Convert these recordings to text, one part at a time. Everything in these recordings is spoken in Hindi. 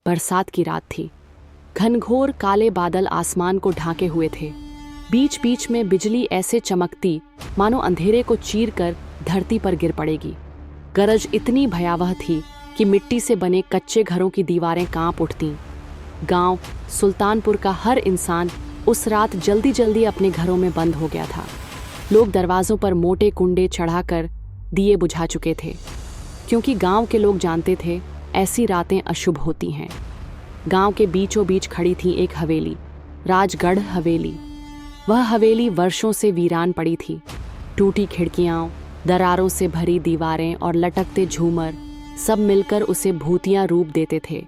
बरसात की रात थी। घनघोर काले बादल आसमान को ढाके हुए थे। बीच बीच में बिजली ऐसे चमकती मानो अंधेरे को चीर कर धरती पर गिर पड़ेगी। गरज इतनी भयावह थी कि मिट्टी से बने कच्चे घरों की दीवारें कांप उठतीं। गांव सुल्तानपुर का हर इंसान उस रात जल्दी जल्दी अपने घरों में बंद हो गया था। लोग दरवाजों पर मोटे कुंडे चढ़ाकर दिए बुझा चुके थे, क्योंकि गांव के लोग जानते थे ऐसी रातें अशुभ होती हैं। गांव के बीचों बीच खड़ी थी एक हवेली, राजगढ़ हवेली। वह हवेली वर्षों से वीरान पड़ी थी। टूटी खिड़कियां, दरारों से भरी दीवारें और लटकते झूमर सब मिलकर उसे भूतिया रूप देते थे।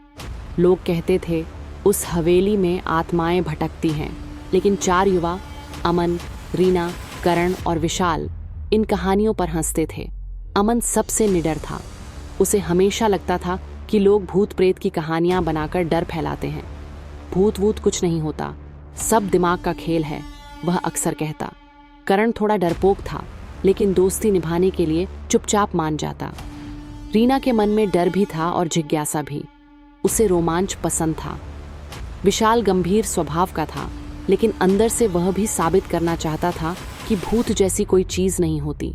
लोग कहते थे उस हवेली में आत्माएं भटकती हैं, लेकिन 4 युवा अमन, रीना, करण और विशाल इन कहानियों पर हंसते थे। अमन सबसे निडर था। उसे हमेशा लगता था कि लोग भूत प्रेत की कहानियां बनाकर डर फैलाते हैं। भूत वूत कुछ नहीं होता, सब दिमाग का खेल है, वह अक्सर कहता। करण थोड़ा डरपोक था, लेकिन दोस्ती निभाने के लिए चुपचाप मान जाता। रीना के मन में डर भी था और जिज्ञासा भी। उसे रोमांच पसंद था। विशाल गंभीर स्वभाव का था, लेकिन अंदर से वह भी साबित करना चाहता था कि भूत जैसी कोई चीज नहीं होती।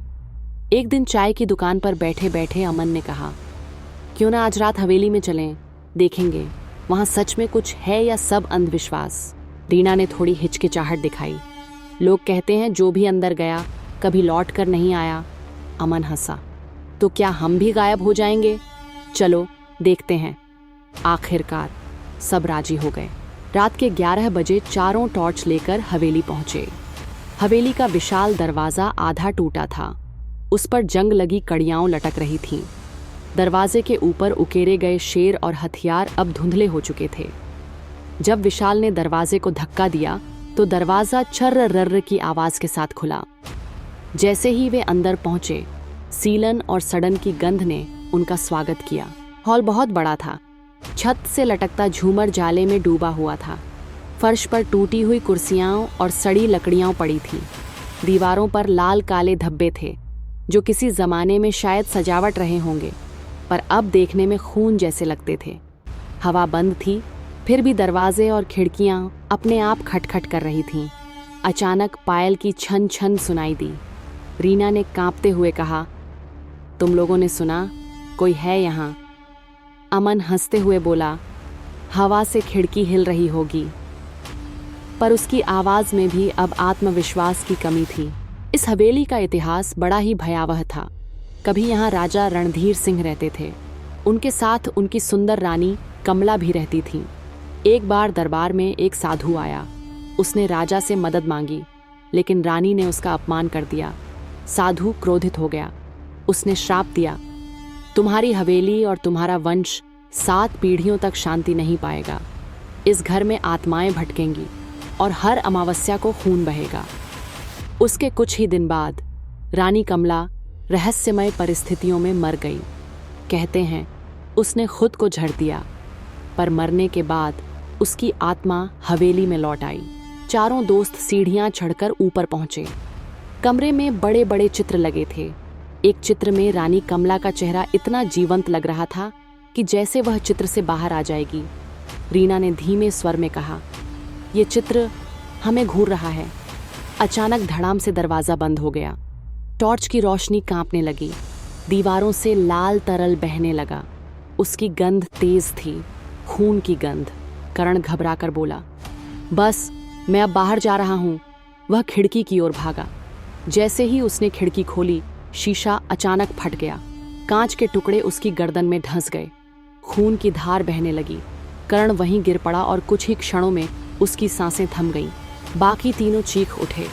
एक दिन चाय की दुकान पर बैठे बैठे अमन ने कहा, क्यों ना आज रात हवेली में चलें, देखेंगे वहां सच में कुछ है या सब अंधविश्वास। रीना ने थोड़ी हिचकिचाहट दिखाई। लोग कहते हैं जो भी अंदर गया कभी लौट कर नहीं आया। अमन हंसा, तो क्या हम भी गायब हो जाएंगे? चलो देखते हैं। आखिरकार सब राजी हो गए। रात के 11 बजे चारों टॉर्च लेकर हवेली पहुंचे। हवेली का विशाल दरवाजा आधा टूटा था। उस पर जंग लगी कड़ियां लटक रही थीं। दरवाजे के ऊपर उकेरे गए शेर और हथियार अब धुंधले हो चुके थे। जब विशाल ने दरवाजे को धक्का दिया तो दरवाजा छर्र रर्र की आवाज के साथ खुला। जैसे ही वे अंदर पहुंचे, सीलन और सड़न की गंध ने उनका स्वागत किया। हॉल बहुत बड़ा था। छत से लटकता झूमर जाले में डूबा हुआ था। फर्श पर टूटी हुई कुर्सियां और सड़ी लकड़ियां पड़ी थीं। दीवारों पर लाल काले धब्बे थे, जो किसी जमाने में शायद सजावट रहे होंगे, पर अब देखने में खून जैसे लगते थे। हवा बंद थी, फिर भी दरवाजे और खिड़कियां अपने आप खटखट कर रही थीं। अचानक पायल की छन छन सुनाई दी। रीना ने कांपते हुए कहा, तुम लोगों ने सुना? कोई है यहाँ? अमन हंसते हुए बोला, हवा से खिड़की हिल रही होगी। पर उसकी आवाज में भी अब आत्मविश्वास की कमी थी। इस हवेली का इतिहास बड़ा ही भयावह था। कभी यहाँ राजा रणधीर सिंह रहते थे। उनके साथ उनकी सुंदर रानी कमला भी रहती थी। एक बार दरबार में एक साधु आया। उसने राजा से मदद मांगी, लेकिन रानी ने उसका अपमान कर दिया। साधु क्रोधित हो गया। उसने श्राप दिया, तुम्हारी हवेली और तुम्हारा वंश 7 पीढ़ियों तक शांति नहीं पाएगा। इस घर में आत्माएं भटकेंगी और हर अमावस्या को खून बहेगा। उसके कुछ ही दिन बाद रानी कमला रहस्यमय परिस्थितियों में मर गई। कहते हैं उसने खुद को झड़ दिया, पर मरने के बाद उसकी आत्मा हवेली में लौट आई। चारों दोस्त सीढ़ियां चढ़कर ऊपर पहुंचे। कमरे में बड़े बड़े चित्र लगे थे। एक चित्र में रानी कमला का चेहरा इतना जीवंत लग रहा था कि जैसे वह चित्र से बाहर आ जाएगी। रीना ने धीमे स्वर में कहा, यह चित्र हमें घूर रहा है। अचानक धड़ाम से दरवाजा बंद हो गया। टॉर्च की रोशनी कांपने लगी। दीवारों से लाल तरल बहने लगा। उसकी गंध तेज थी, खून की गंध। करण घबराकर बोला, बस मैं अब बाहर जा रहा हूं। वह खिड़की की ओर भागा। जैसे ही उसने खिड़की खोली, शीशा अचानक फट गया। कांच के टुकड़े उसकी गर्दन में धंस गए। खून की धार बहने लगी। करण वहीं गिर पड़ा और कुछ ही क्षणों में उसकी सांसें थम गईं। बाकी तीनों चीख उठे।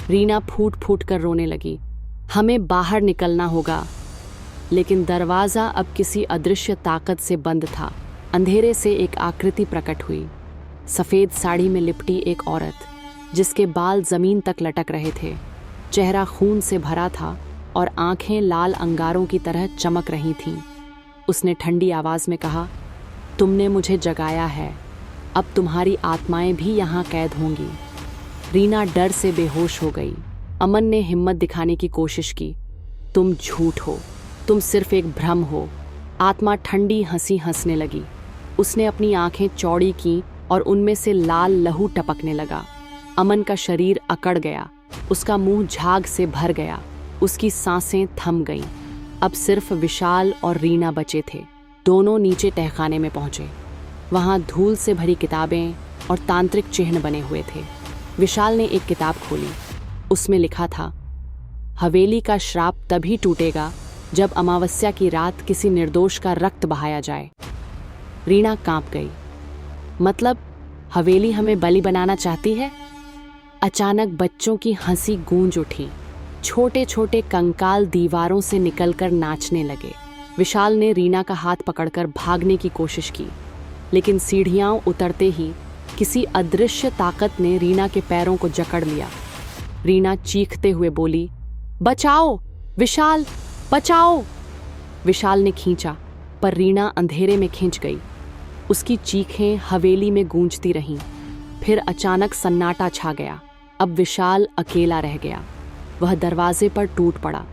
रीना फूट फूट कर रोने लगी, हमें बाहर निकलना होगा। लेकिन दरवाज़ा अब किसी अदृश्य ताकत से बंद था। अंधेरे से एक आकृति प्रकट हुई। सफ़ेद साड़ी में लिपटी एक औरत, जिसके बाल ज़मीन तक लटक रहे थे। चेहरा खून से भरा था और आंखें लाल अंगारों की तरह चमक रही थीं। उसने ठंडी आवाज़ में कहा, तुमने मुझे जगाया है, अब तुम्हारी आत्माएं भी यहाँ कैद होंगी। रीना डर से बेहोश हो गई। अमन ने हिम्मत दिखाने की कोशिश की, तुम झूठ हो, तुम सिर्फ एक भ्रम हो। आत्मा ठंडी हंसी हंसने लगी। उसने अपनी आंखें चौड़ी की और उनमें से लाल लहू टपकने लगा। अमन का शरीर अकड़ गया, उसका मुंह झाग से भर गया, उसकी सांसें थम गईं। अब सिर्फ विशाल और रीना बचे थे। दोनों नीचे तहखाने में पहुंचे। वहां धूल से भरी किताबें और तांत्रिक चिन्ह बने हुए थे। विशाल ने एक किताब खोली। उसमें लिखा था, हवेली का श्राप तभी टूटेगा जब अमावस्या की रात किसी निर्दोष का रक्त बहाया जाए। रीना कांप गई। मतलब हवेली हमें बलि बनाना चाहती है? अचानक बच्चों की हंसी गूंज उठी। छोटे छोटे कंकाल दीवारों से निकलकर नाचने लगे। विशाल ने रीना का हाथ पकड़कर भागने की कोशिश की, लेकिन सीढ़ियां उतरते ही किसी अदृश्य ताकत ने रीना के पैरों को जकड़ लिया। रीना चीखते हुए बोली, बचाओ विशाल, बचाओ। विशाल ने खींचा, पर रीना अंधेरे में खिंच गई। उसकी चीखें हवेली में गूंजती रहीं। फिर अचानक सन्नाटा छा गया। अब विशाल अकेला रह गया। वह दरवाजे पर टूट पड़ा।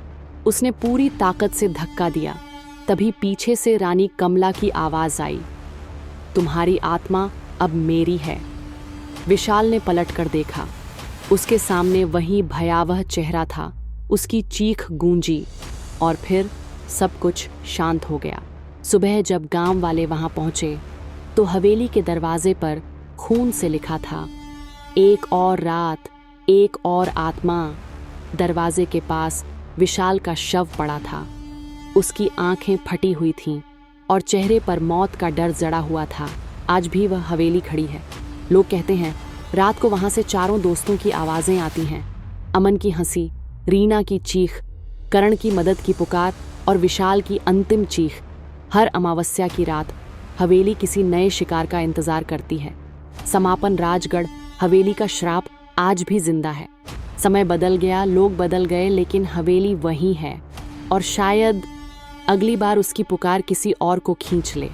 उसने पूरी ताकत से धक्का दिया। तभी पीछे से रानी कमला की आवाज आई, तुम्हारी आत्मा अब मेरी है। विशाल ने पलटकर देखा। उसके सामने वही भयावह चेहरा था। उसकी चीख गूंजी और फिर सब कुछ शांत हो गया। सुबह जब गांव वाले वहां पहुंचे तो हवेली के दरवाजे पर खून से लिखा था, एक और रात, एक और आत्मा। दरवाजे के पास विशाल का शव पड़ा था। उसकी आंखें फटी हुई थीं और चेहरे पर मौत का डर जड़ा हुआ था। आज भी वह हवेली खड़ी है। लोग कहते हैं रात को वहां से चारों दोस्तों की आवाजें आती हैं। अमन की हंसी, रीना की चीख, करण की मदद की पुकार और विशाल की अंतिम चीख। हर अमावस्या की रात हवेली किसी नए शिकार का इंतजार करती है। समापन राजगढ़ हवेली का श्राप आज भी जिंदा है। समय बदल गया, लोग बदल गए, लेकिन हवेली वही है और शायद अगली बार उसकी पुकार किसी और को खींच ले।